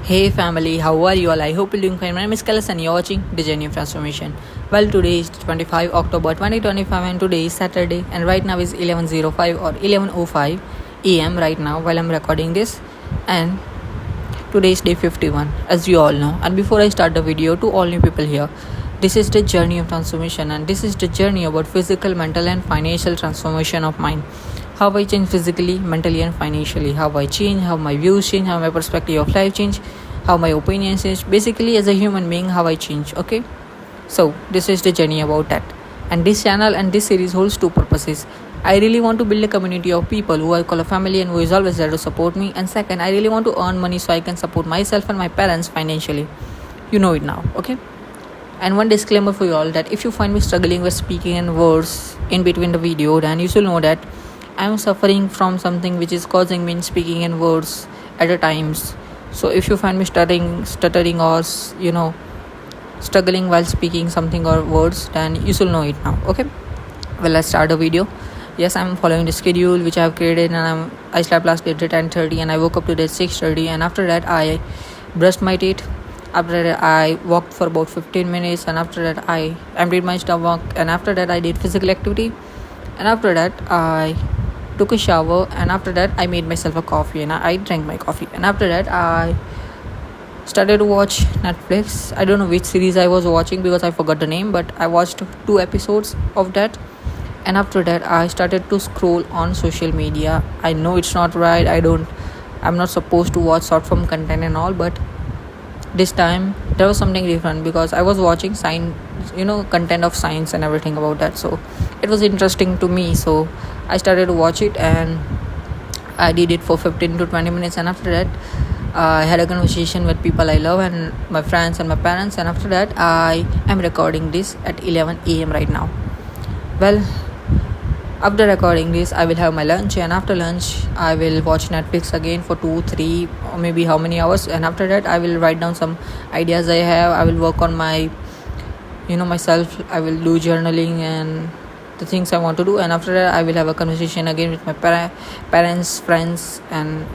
Hey family, how are you all? I hope you're doing fine. My name is Kailas and you're watching The Journey of Transformation. Well, today is 25 October 2025 and today is Saturday and right now is 11:05 or 11:05 AM right now while I'm recording this, and today is day 51 as you all know. And before I start the video, to all new people here, this is the journey of transformation and this is the journey about physical, mental and financial transformation of mind. How I change physically, mentally and financially, how I change, how my views change, how my perspective of life change, how my opinions change, basically as a human being how I change. Okay, so this is the journey about that, and this channel and this series holds two purposes. I really want to build a community of people who I call a family and who is always there to support me, and second, I really want to earn money so I can support myself and my parents financially. You know it now. Okay, and one disclaimer for you all, that if you find me struggling with speaking in words in between the video, then you should know that I am suffering from something which is causing me in speaking in words at a times. So if you find me stuttering or struggling while speaking something or words, then you should know it now. Okay, well, let's start the video. Yes, I'm following the schedule which I have created, and I slept last night at 10:30 and I woke up today at 6:30, and after that I brushed my teeth. After that I walked for about 15 minutes, and after that I emptied my stomach, and after that I did physical activity, and after that I took a shower, and after that I made myself a coffee and I drank my coffee, and after that I started to watch Netflix. I don't know which series I was watching because I forgot the name, but I watched 2 episodes of that, and after that I started to scroll on social media. I know it's not right, I'm not supposed to watch short form content and all, but this time there was something different because I was watching science, content of science and everything about that, so it was interesting to me, so I started to watch it, and I did it for 15 to 20 minutes, and after that I had a conversation with people I love and my friends and my parents, and after that I am recording this at 11 a.m. right now. Well, after recording this I will have my lunch, and after lunch I will watch Netflix again for 2 3 or maybe how many hours, and after that I will write down some ideas I have. I will work on my myself. I will do journaling and the things I want to do, and after that I will have a conversation again with my parents, friends and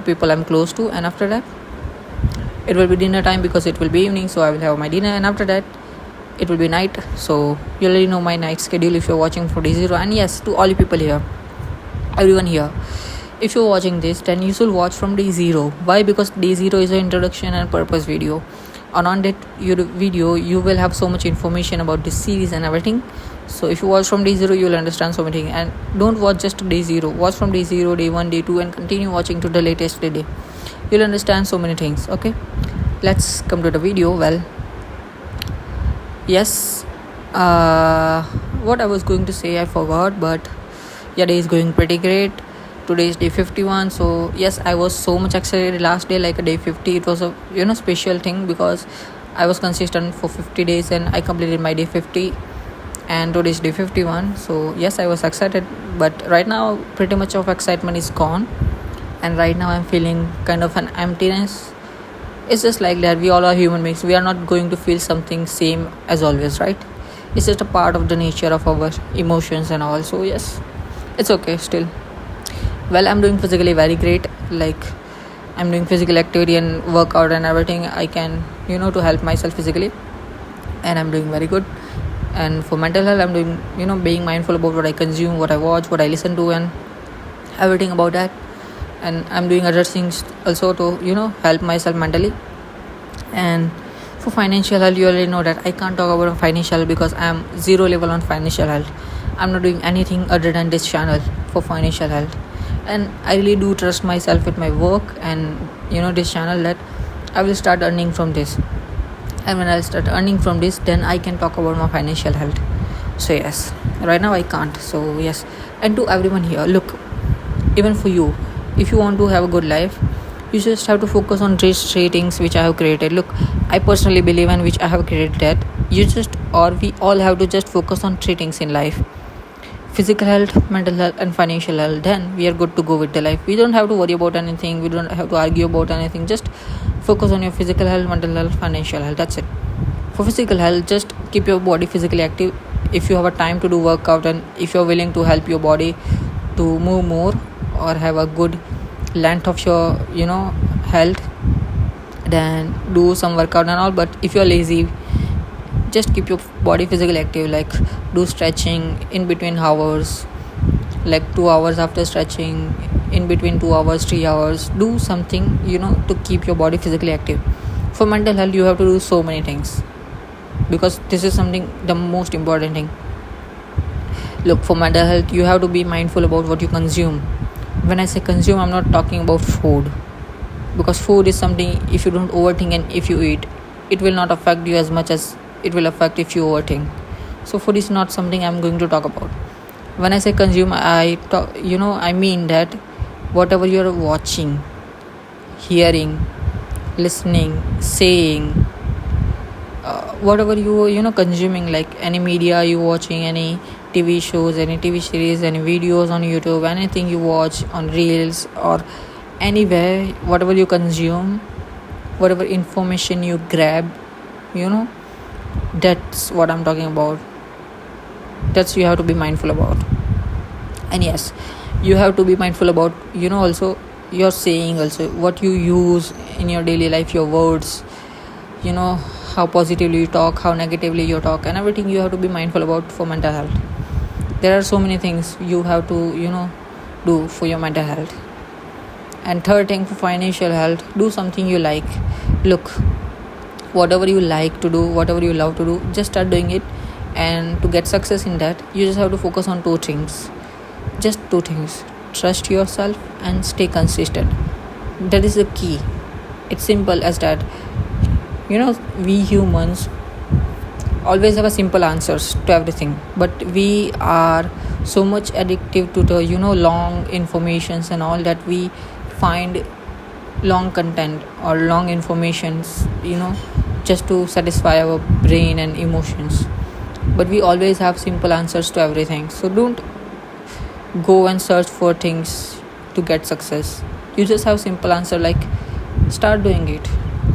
people I'm close to, and after that it will be dinner time because it will be evening, so I will have my dinner, and after that it will be night. So you already know my night schedule if you're watching for day 0. And yes, to all you people here, everyone here, if you're watching this, then you should watch from day 0. Why? Because day 0 is an introduction and purpose video, and on that video you will have so much information about this series and everything. So if you watch from day 0 you will understand so many things, and don't watch just day 0, watch from day 0, day 1, day 2 and continue watching to the latest day. You'll understand so many things. Okay, let's come to the video. Well, yes, what I was going to say I forgot, but yeah, day is going pretty great. Today is day 51, so yes, I was so much excited last day, like a day 50. It was a special thing because I was consistent for 50 days and I completed my day 50, and today is day 51. So yes, I was excited, but right now pretty much of excitement is gone, and right now I'm feeling kind of an emptiness. It's just like that, we all are human beings, we are not going to feel something same as always, right? It's just a part of the nature of our emotions and all, so yes, it's okay still. Well, I'm doing physically very great, like I'm doing physical activity and workout and everything I can to help myself physically, and I'm doing very good. And for mental health, I'm doing being mindful about what I consume, what I watch, what I listen to and everything about that. And I'm doing other things also to help myself mentally. And for financial health, you already know that I can't talk about financial because I'm 0 level on financial health. I'm not doing anything other than this channel for financial health, and I really do trust myself with my work and this channel, that I will start earning from this, and when I start earning from this, then I can talk about my financial health. So yes, right now I can't. So yes, and to everyone here, look, even for you, if you want to have a good life, you just have to focus on these three things which I have created. Look, I personally believe in which I have created that we all have to just focus on three things in life: physical health, mental health and financial health. Then we are good to go with the life. We don't have to worry about anything, we don't have to argue about anything. Just focus on your physical health, mental health, financial health. That's it. For physical health, just keep your body physically active. If you have a time to do workout, and if you're willing to help your body to move more or have a good length of your health, then do some workout and all. But if you're lazy, just keep your body physically active, like do stretching in between hours, like 2 hours after stretching, in between 2 hours, 3 hours, do something, to keep your body physically active. For mental health, you have to do so many things, because this is something, the most important thing. Look, for mental health, you have to be mindful about what you consume. When I say consume, I'm not talking about food, because food is something, if you don't overthink and if you eat, it will not affect you as much as it will affect if you overthink. So food is not something I'm going to talk about. When I say consume, I mean that whatever you're watching, hearing, listening, saying, whatever consuming, like any media you watching, any TV shows, any TV series, any videos on YouTube, anything you watch on reels or anywhere, whatever you consume, whatever information you grab, that's what I'm talking about. That's you have to be mindful about. And yes, you have to be mindful about, also your saying, also what you use in your daily life, your words, how positively you talk, how negatively you talk, and everything you have to be mindful about for mental health. There are so many things you have to do for your mental health. And third thing, for financial health, do something you like. Look, whatever you like to do, whatever you love to do, just start doing it. And to get success in that, you just have to focus on 2 things. Just 2 things: trust yourself and stay consistent. That is the key. It's simple as that. We humans always have a simple answers to everything, but we are so much addictive to the long informations and all, that we find long content or long informations, just to satisfy our brain and emotions. But we always have simple answers to everything. So don't go and search for things to get success. You just have simple answer, like start doing it,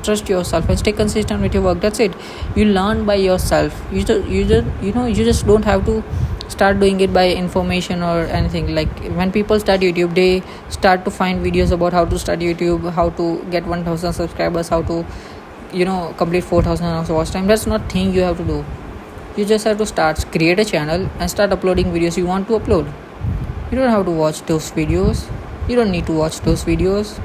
trust yourself and stay consistent with your work. That's it. You learn by yourself. You just don't have to start doing it by information or anything. Like when people start YouTube, they start to find videos about how to start YouTube, how to get 1000 subscribers, how to complete 4000 hours watch time. That's not thing you have to do. You just have to create a channel and start uploading videos you want to upload. You don't have to watch those videos. You don't need to watch those videos.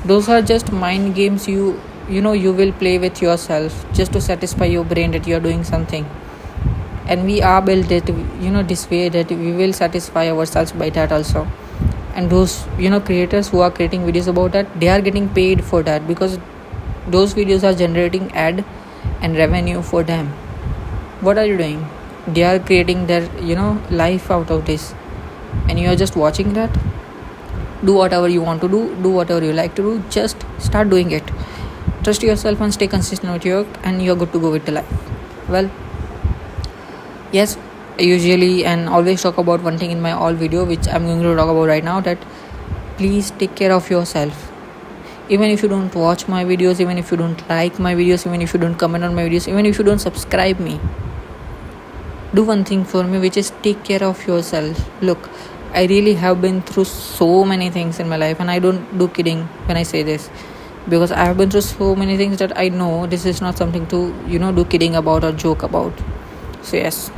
Those are just mind games you will play with yourself, just to satisfy your brain that you are doing something. And we are built that this way, that we will satisfy ourselves by that also. And those creators who are creating videos about that, they are getting paid for that, because those videos are generating ad and revenue for them. What are you doing? They are creating their life out of this, and you are just watching that. Do whatever you want to do whatever you like to do, just start doing it. Trust yourself and stay consistent with your work, and you're good to go with the life. Well, yes, I usually and always talk about one thing in my all video, which I'm going to talk about right now, that please take care of yourself. Even if you don't watch my videos, even if you don't like my videos, even if you don't comment on my videos, even if you don't subscribe me, do one thing for me, which is take care of yourself. Look, I really have been through so many things in my life, and I don't do kidding when I say this, because I have been through so many things that I know this is not something to do kidding about or joke about. So yes,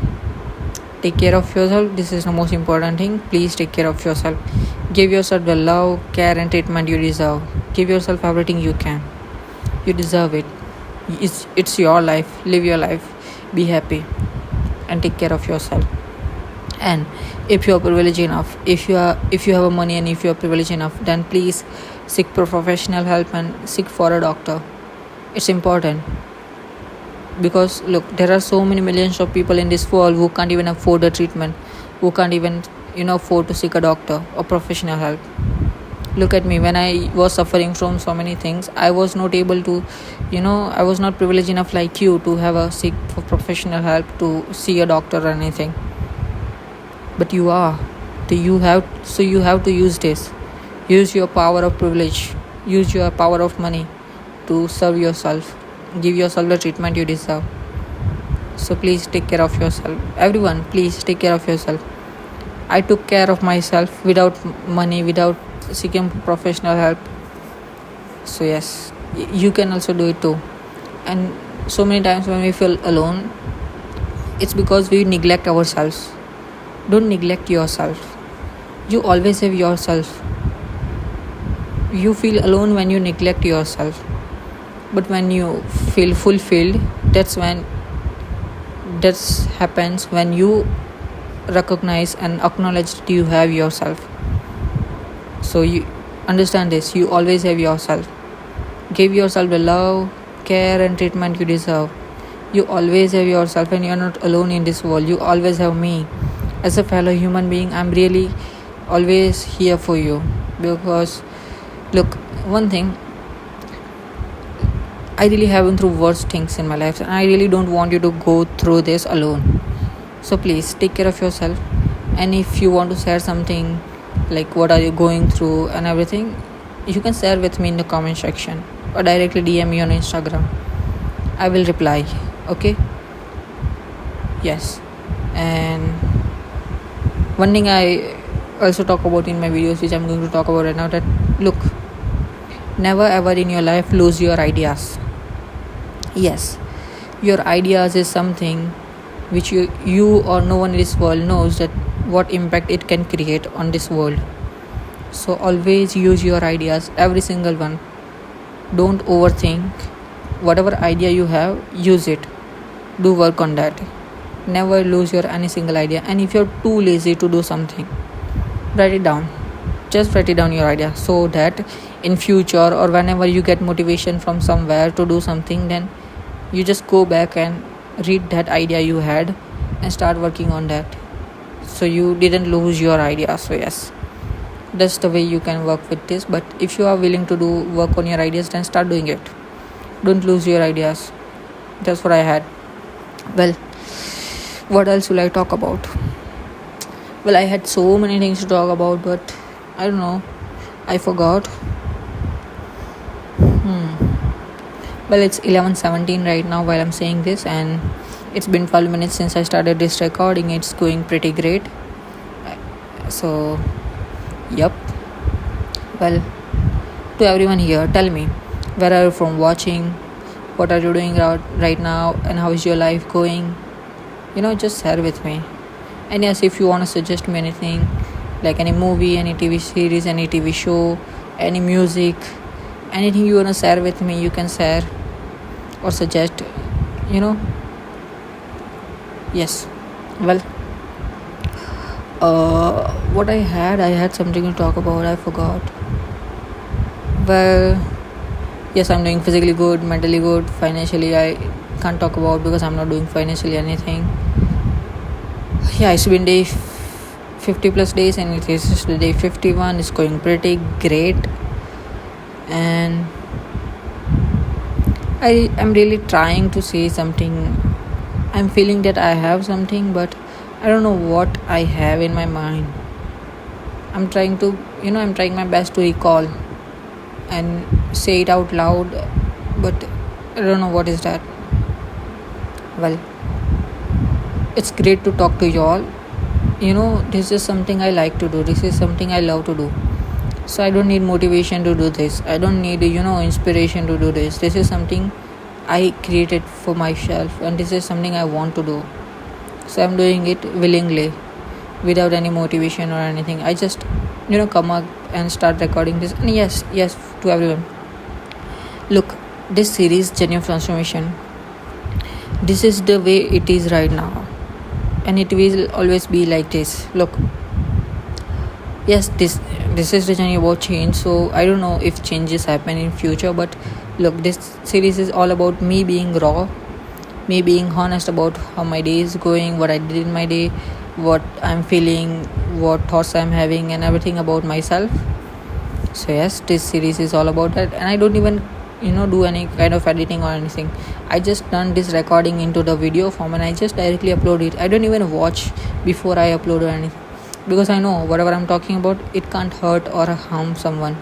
take care of yourself. This is the most important thing. Please take care of yourself. Give yourself the love, care and treatment you deserve. Give yourself everything you can. You deserve it. It's your life. Live your life. Be happy and take care of yourself. And if you are privileged enough, if you have a money and if you are privileged enough, then please seek professional help and seek for a doctor. It's important, because look, there are so many millions of people in this world who can't even afford the treatment, who can't even afford to seek a doctor or professional help. Look at me. When I was suffering from so many things, I was not able to I was not privileged enough like you to have a seek for professional help, to see a doctor or anything. But you are. You have to use this. Use your power of privilege. Use your power of money to serve yourself. Give yourself the treatment you deserve. So please take care of yourself. Everyone, please take care of yourself. I took care of myself without money, without seeking professional help. So yes, you can also do it too. And so many times when we feel alone, it's because we neglect ourselves. Don't neglect yourself. You always have yourself. You feel alone when you neglect yourself, but when you feel fulfilled, that happens when you recognize and acknowledge that you have yourself. So you understand this, you always have yourself. Give yourself the love, care and treatment you deserve. You always have yourself, and you're not alone in this world. You always have me as a fellow human being. I'm really always here for you. Because look, one thing, I really have been through worse things in my life, and I really don't want you to go through this alone. So please take care of yourself. And if you want to share something like what are you going through and everything, you can share with me in the comment section or directly DM me on Instagram. I will reply. Okay? Yes. And one thing I also talk about in my videos, which I'm going to talk about right now, that look, never ever in your life lose your ideas. Yes, your ideas is something which you or no one in this world knows that what impact it can create on this world. So always use your ideas, every single one. Don't overthink. Whatever idea you have, use it. Do work on that. Never lose your any single idea. And if you're too lazy to do something, write it down. Just write it down your idea, so that in future or whenever you get motivation from somewhere to do something, then you just go back and read that idea you had and start working on that. So you didn't lose your idea. So yes, that's the way you can work with this. But if you are willing to do work on your ideas, then start doing it. Don't lose your ideas. That's what I had. Well, what else will I talk about? Well, I had so many things to talk about, but I don't know, I forgot. Well, it's 11:17 right now while I'm saying this, and it's been 12 minutes since I started this recording. It's going pretty great. So, yep. Well, to everyone here, tell me, where are you from watching? What are you doing right now? And how is your life going? Just share with me. And yes, if you want to suggest me anything, like any movie, any TV series, any TV show, any music, anything you want to share with me, you can share or suggest. Yes. Well, what I had something to talk about. I forgot. Well, yes, I'm doing physically good, mentally good, financially I can't talk about because I'm not doing financially anything. Yeah, it's been day 50 plus days, and it is the day 51. It's going pretty great, and I'm really trying to say something. I'm feeling that I have something, but I don't know what I have in my mind. I'm trying my best to recall and say it out loud, but I don't know what is that. Well, it's great to talk to y'all. This is something I like to do. This is something I love to do. So I don't need motivation to do this. I don't need inspiration to do this. This is something I created for myself, and this is something I want to do. So I'm doing it willingly, without any motivation or anything. I just come up and start recording this. And yes, to everyone, look, this series Genuine Transformation, this is the way it is right now, and it will always be like this. Look, yes, this is the journey about change. So I don't know if changes happen in future, but look, this series is all about me being raw, me being honest about how my day is going, what I did in my day, what I'm feeling, what thoughts I'm having, and everything about myself. So yes, this series is all about that, and I don't even do any kind of editing or anything. I just turn this recording into the video form, and I just directly upload it. I don't even watch before I upload or anything, because I know whatever I'm talking about, it can't hurt or harm someone,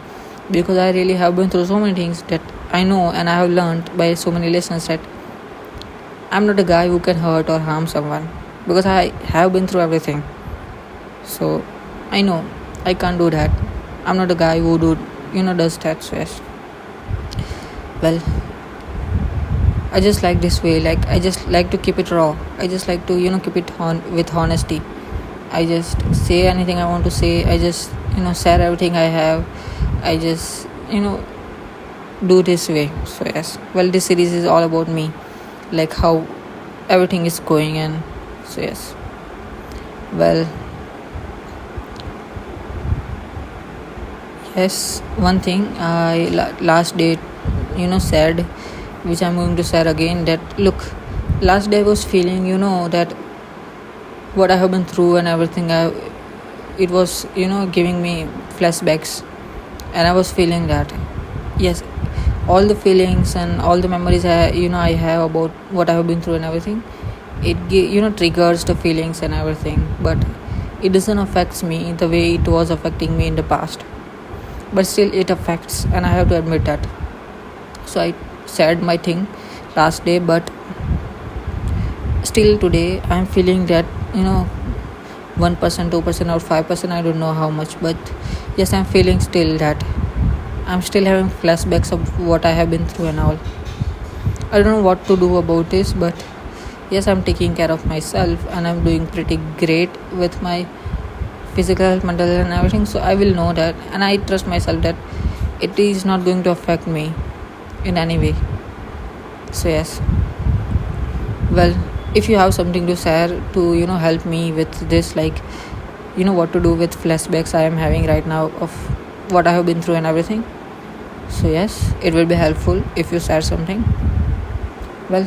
because I really have been through so many things that I know, and I have learned by so many lessons that I'm not a guy who can hurt or harm someone, because I have been through everything. So I know I can't do that. I'm not a guy who does that. So yes. Well, I just like this way. Like I just like to keep it raw. I just like to keep it on with honesty. I just say anything I want to say. I just share everything I have. I just do this way. So yes. Well, this series is all about me, like how everything is going, and so yes. Well, yes. One thing I last day said, which I'm going to share again. That look, last day I was feeling that what I have been through and everything. It was giving me flashbacks, and I was feeling that yes, all the feelings and all the memories I have about what I have been through and everything. It triggers the feelings and everything, but it doesn't affect me the way it was affecting me in the past. But still, it affects, and I have to admit that. So I said my thing last day, but still today I'm feeling that 1%, 2%, or 5%. I don't know how much, but yes, I'm feeling still that I'm still having flashbacks of what I have been through and all. I don't know what to do about this, but yes, I'm taking care of myself and I'm doing pretty great with my physical health, mental health, and everything. So I will know that, and I trust myself that it is not going to affect me in any way. So yes. Well, if you have something to share to help me with this, like what to do with flashbacks I am having right now of what I have been through and everything. So yes, it will be helpful if you share something. Well,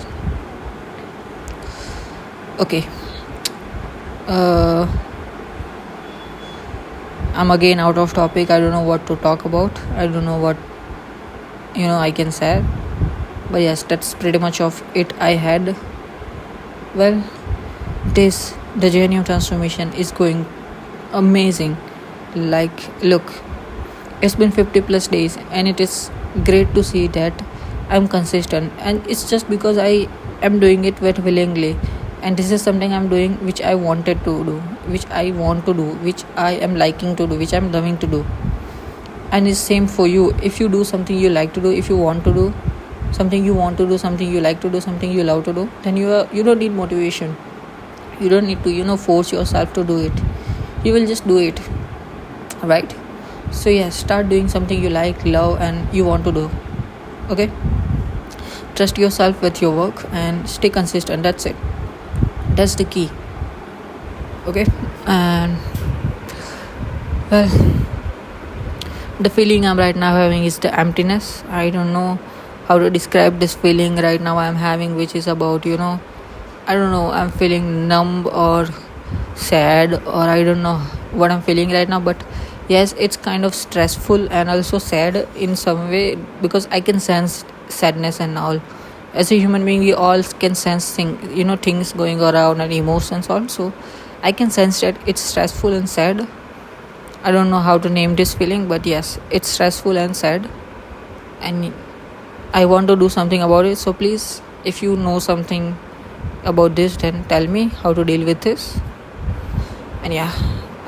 okay. I'm again out of topic. I don't know what to talk about. I don't know what I can share. But yes, that's pretty much of it I had. Well, the journey of transformation is going amazing. Like, look, it's been 50 plus days, and it is great to see that I'm consistent, and it's just because I am doing it very willingly, and this is something I'm doing which I wanted to do, which I want to do, which I am liking to do, which I'm loving to do. And it's same for you. If you do something you like to do, if you want to do something, you want to do something, you like to do something, you love to do, then you don't need motivation. You don't need to force yourself to do it. You will just do it, right? So yeah, start doing something you like, love, and you want to do. Okay, trust yourself with your work and stay consistent. That's it. That's the key. Okay. And well, the feeling I'm right now having is the emptiness. I don't know how to describe this feeling right now I'm having, which is about I don't know, I'm feeling numb or sad, or I don't know what I'm feeling right now. But yes, it's kind of stressful and also sad in some way, because I can sense sadness and all. As a human being, we all can sense things going around, and emotions also. I can sense that it's stressful and sad. I don't know how to name this feeling, but yes, it's stressful and sad, and I want to do something about it. So please, if you know something about this, then tell me how to deal with this. And yeah,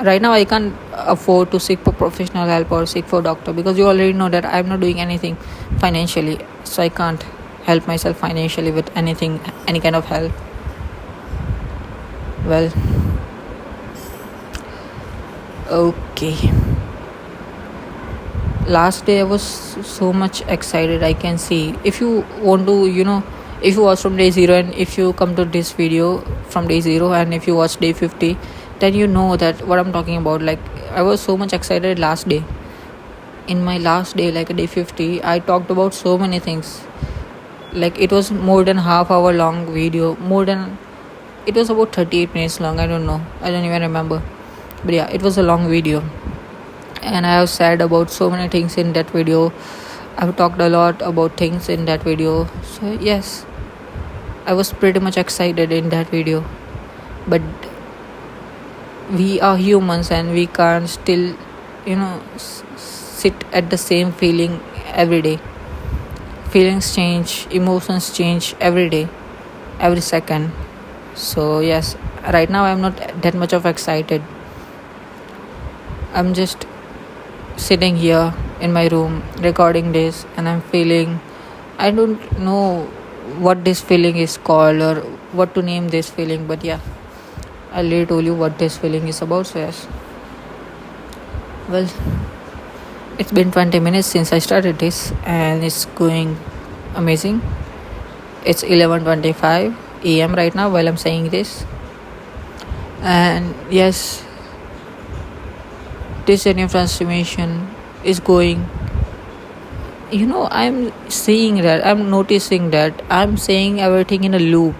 right now I can't afford to seek for professional help or seek for doctor, because you already know that I'm not doing anything financially, so I can't help myself financially with anything, any kind of help. Well, okay. Last day I was so much excited. I can see, if you want to if you watch from day 0, and if you come to this video from day 0, and if you watch day 50, then you know that what I'm talking about. Like, I was so much excited last day. In my last day, like day 50, I talked about so many things. Like, it was more than half-hour long video, it was about 38 minutes long. I don't know, I don't even remember, but yeah, it was a long video, and I have said about so many things in that video. I've talked a lot about things in that video. So yes, I was pretty much excited in that video. But we are humans, and we can't still sit at the same feeling every day. Feelings change, emotions change every day, every second. So yes, right now I'm not that much of excited. I'm just sitting here in my room recording this, and I'm feeling I don't know what this feeling is called or what to name this feeling, but yeah, I already told you what this feeling is about. So yes, well, it's been 20 minutes since I started this, and it's going amazing. It's 11:25 a.m. right now while I'm saying this, and yes, this genuine transformation is going. I'm seeing that, I'm noticing that I'm saying everything in a loop.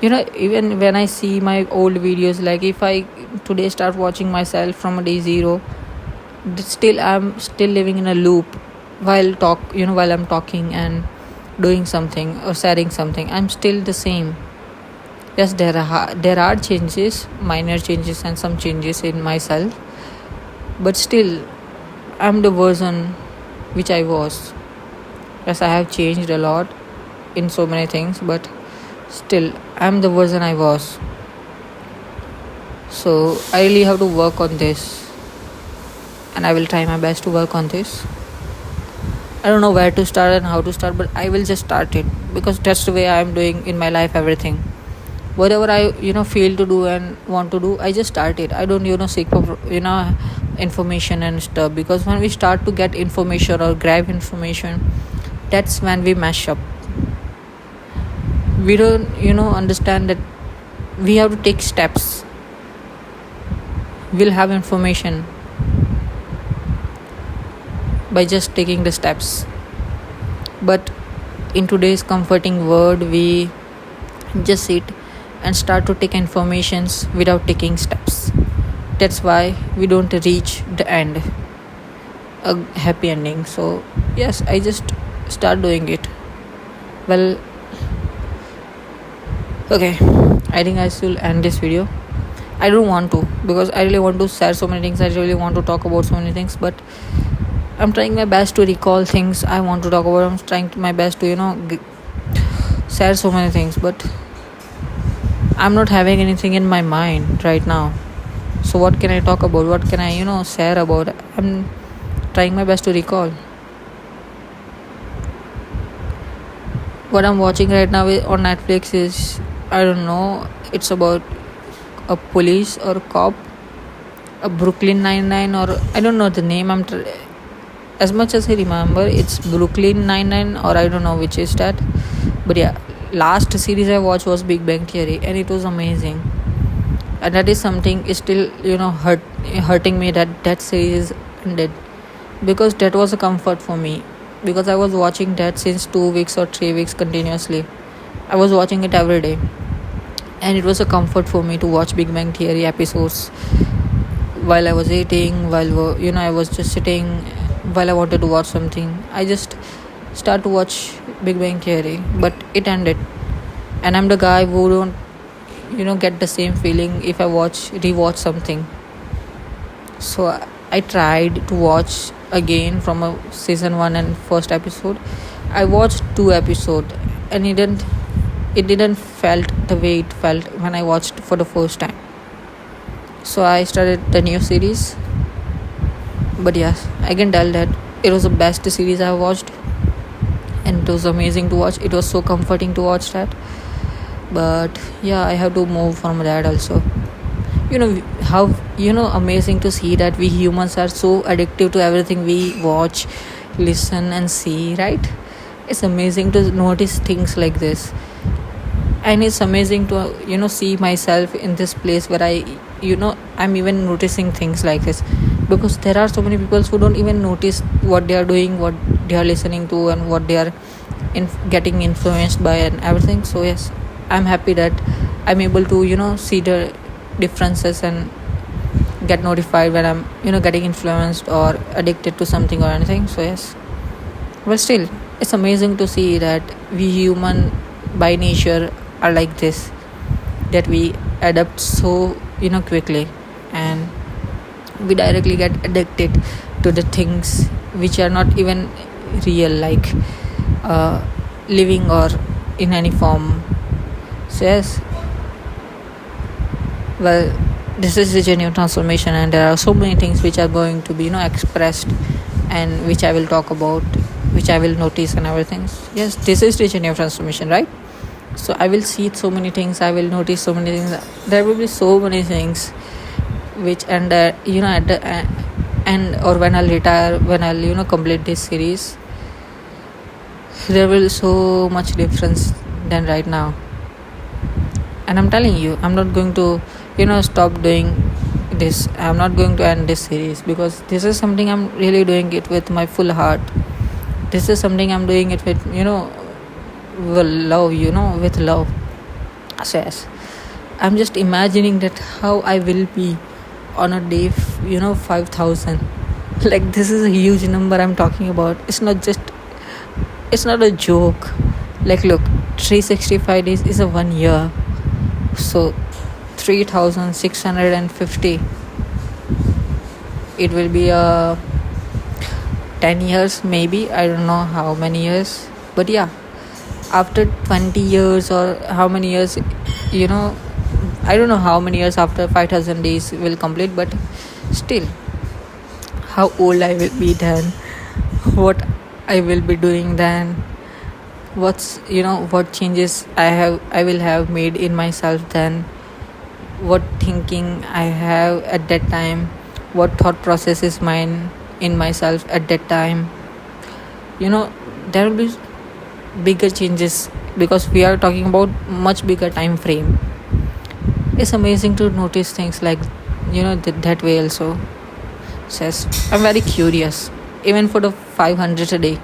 Even when I see my old videos, like if I today start watching myself from day zero, still I'm still living in a loop while I'm talking and doing something or sharing something. I'm still the same. Yes, there are changes, minor changes and some changes in myself, but still I'm the version which I was. Yes, I have changed a lot in so many things, but still I'm the version I was. So I really have to work on this, and I will try my best to work on this. I don't know where to start and how to start, but I will just start it because that's the way I'm doing in my life. Everything, whatever I feel to do and want to do, I just start it. I don't seek for information and stuff, because when we start to get information or grab information, that's when we mash up. We don't understand that we have to take steps. We'll have information by just taking the steps, but in today's comforting world, we just sit and start to take informations without taking steps. That's why we don't reach the end, a happy ending. So yes, I just start doing it. Well, okay, I think I should end this video. I don't want to, because I really want to share so many things. I really want to talk about so many things, but I'm trying my best to recall things I want to talk about. I'm trying my best to share so many things, but I'm not having anything in my mind right now. So what can I talk about? What can I share about? I'm trying my best to recall. What I'm watching right now on Netflix is, I don't know, it's about a police or a cop, a Brooklyn Nine-Nine, or I don't know the name. As much as I remember, it's Brooklyn Nine-Nine, or I don't know which is that. But yeah, last series I watched was Big Bang Theory, and it was amazing. And that is something is still hurting me that series ended, because that was a comfort for me, because I was watching that since 2 weeks or 3 weeks continuously. I was watching it every day, and it was a comfort for me to watch Big Bang Theory episodes while I was eating, while I was just sitting, while I wanted to watch something. I just start to watch Big Bang Theory, but it ended. And I'm the guy who don't get the same feeling if I rewatch something. So I tried to watch again from a season 1 and first episode. I watched 2 episodes, and it didn't felt the way it felt when I watched for the first time. So I started the new series. But yes, I can tell that it was the best series I watched, and it was amazing to watch. It was so comforting to watch that. But yeah, I have to move from that also. How amazing to see that we humans are so addictive to everything we watch, listen and see, right? It's amazing to notice things like this, and it's amazing to see myself in this place where I'm even noticing things like this, because there are so many people who don't even notice what they are doing, what they are listening to, and what they are getting influenced by and everything. So yes, I'm happy that I'm able to see the differences and get notified when I'm getting influenced or addicted to something or anything. So yes, but still it's amazing to see that we human by nature are like this, that we adapt so quickly, and we directly get addicted to the things which are not even real, like living or in any form. So yes, well, this is the genuine transformation, and there are so many things which are going to be expressed, and which I will talk about, which I will notice and everything. Yes, this is the journey of transformation, right? So I will see so many things, I will notice so many things, there will be so many things which, and at the end, or when I'll retire, when I'll complete this series, there will be so much difference than right now. And I'm telling you, I'm not going to stop doing this. I'm not going to end this series, because this is something I'm really doing it with my full heart. This is something I'm doing it with with love. So yes, I'm just imagining that how I will be on a day 5,000. Like, this is a huge number I'm talking about. It's not a joke. Like, look, 365 days is a 1 year, so 3,650, it will be a 10 years, maybe. I don't know how many years, but yeah, after 20 years or how many years, I don't know how many years after 5,000 days will complete, but still, how old I will be then, what I will be doing then, what changes I will have made in myself then, what thinking I have at that time, what thought process is mine in myself at that time. There will be bigger changes, because we are talking about much bigger time frame. It's amazing to notice things like that way also. Says, I'm very curious, even for the 500 a day.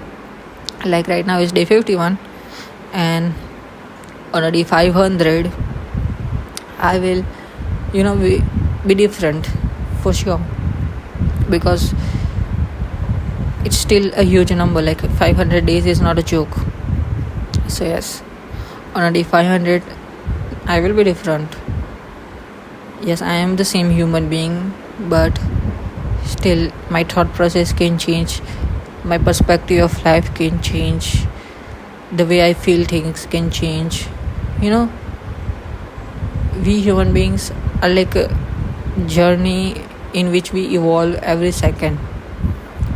Like, right now is day 51, and on a day 500 I will be different for sure, because it's still a huge number. Like, 500 days is not a joke. So yes, on a day 500 I will be different. Yes, I am the same human being, but still my thought process can change, my perspective of life can change, the way I feel things can change. We human beings are like a journey in which we evolve every second,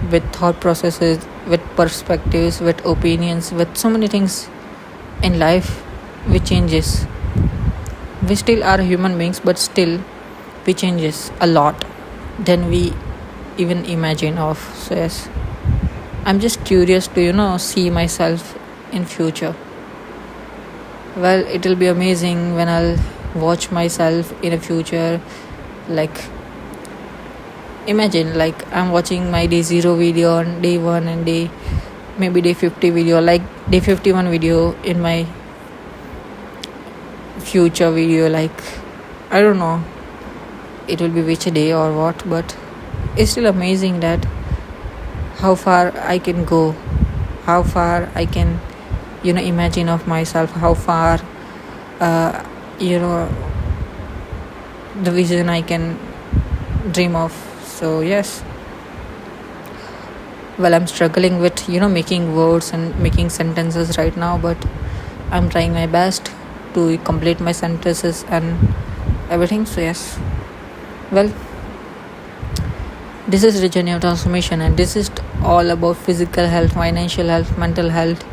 with thought processes, with perspectives, with opinions, with so many things in life which changes. We still are human beings, but still we changes a lot than we even imagine of. So yes, I'm just curious to see myself in future. Well, it will be amazing when I'll watch myself in the future. Like, imagine, like, I'm watching my day 0 video on day 1, and maybe day 50 video, like day 51 video in my future video. Like, I don't know it will be which day or what, but it's still amazing that how far I can go, how far I can imagine of myself, how far the vision I can dream of. So yes, well, I'm struggling with making words and making sentences right now, but I'm trying my best to complete my sentences and everything. So yes, well, this is the journey of transformation, and this is all about physical health, financial health, mental health.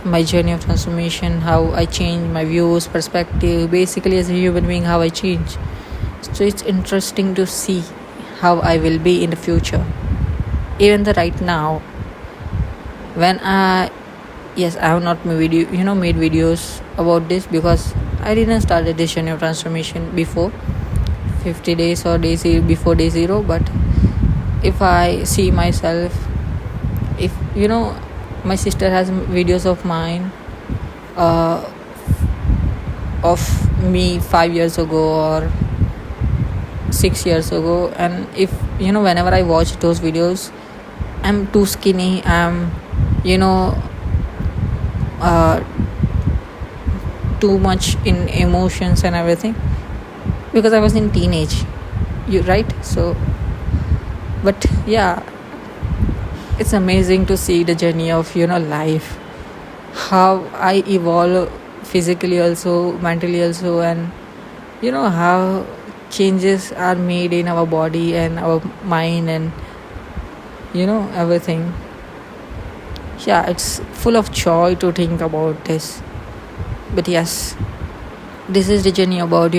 My journey of transformation, how I change my views, perspective, basically as a human being, how I change. So it's interesting to see how I will be in the future. Even right now, when I have not made videos about this, because I didn't start the journey of transformation before 50 days or before day 0. But if I see myself, if my sister has videos of mine of me 5 years ago or 6 years ago, and if whenever I watch those videos, I'm too skinny, I'm too much in emotions and everything, because I was in teenage, right? So, but yeah, it's amazing to see the journey of life, how I evolve physically also, mentally also, and how changes are made in our body and our mind and everything. Yeah, it's full of joy to think about this. But yes, this is the journey about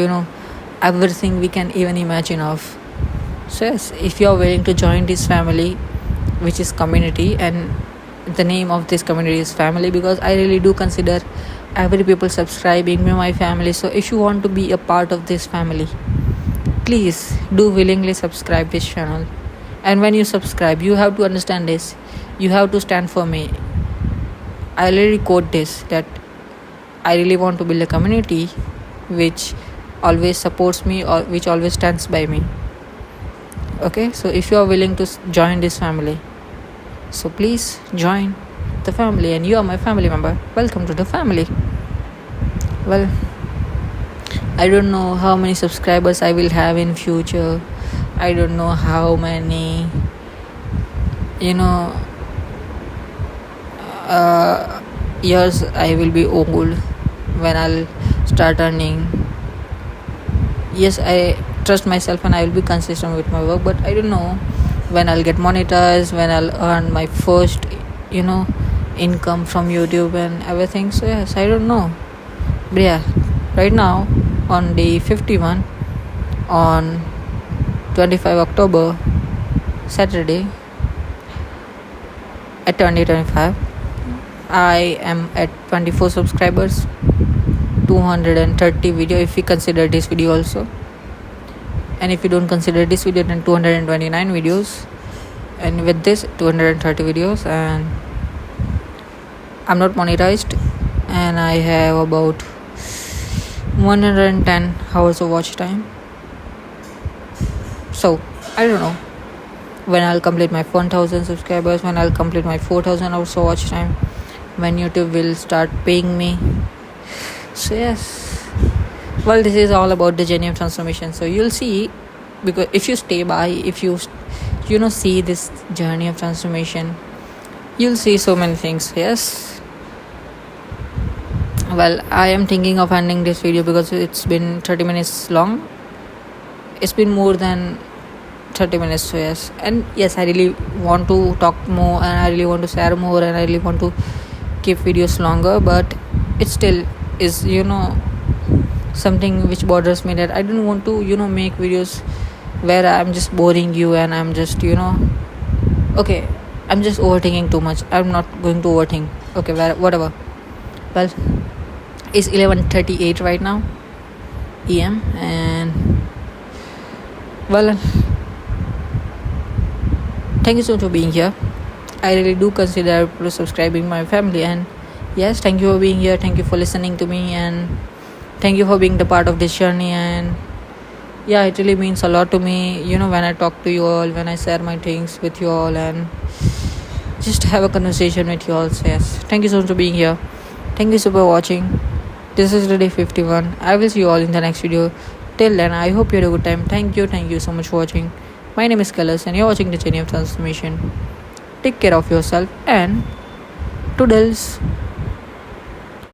everything we can even imagine of. So yes, if you are willing to join this family, which is community, and the name of this community is family, because I really do consider every people subscribing me my family. So if you want to be a part of this family, please do willingly subscribe this channel. And when you subscribe, you have to understand this. You have to stand for me. I already quote this, that I really want to build a community which always supports me or which always stands by me. Okay, so if you are willing to join this family, so please join the family, and you are my family member. Welcome to the family. Well, I don't know how many subscribers I will have in future. I don't know how many years I will be old when I'll start earning. Yes, I trust myself and I will be consistent with my work, but I don't know when I'll get monetized, when I'll earn my first income from YouTube and everything. So yes, I don't know. But yeah, right now on day 51, on 25 October, Saturday at 2025, I am at 24 subscribers, 230 video if we consider this video also, and if you don't consider this video, then 229 videos, and with this 230 videos, and I'm not monetized, and I have about 110 hours of watch time. So I don't know when I'll complete my 1000 subscribers, when I'll complete my 4000 hours of watch time, when YouTube will start paying me. So yes, well, this is all about the journey of transformation. So you'll see, because if you stay by, if you see this journey of transformation, you'll see so many things. Yes, well, I am thinking of ending this video because it's been 30 minutes long. It's been more than 30 minutes. So yes, and yes, I really want to talk more, and I really want to share more, and I really want to keep videos longer, but it still is something which bothers me, that I don't want to make videos where I'm just boring you, and I'm just okay, I'm just overthinking too much. I'm not going to overthink. Okay, whatever. Well, it's 11:38 right now EM, and well, thank you so much for being here. I really do consider subscribing my family, and yes, thank you for being here, thank you for listening to me, and thank you for being the part of this journey. And yeah, it really means a lot to me when I talk to you all, when I share my things with you all, and just have a conversation with you all. So yes, thank you so much for being here. Thank you so much for watching. This is the day 51. I will see you all in the next video. Till then, I hope you had a good time. Thank you so much for watching. My name is Kailas, and you're watching the journey of transformation. Take care of yourself, and toodles.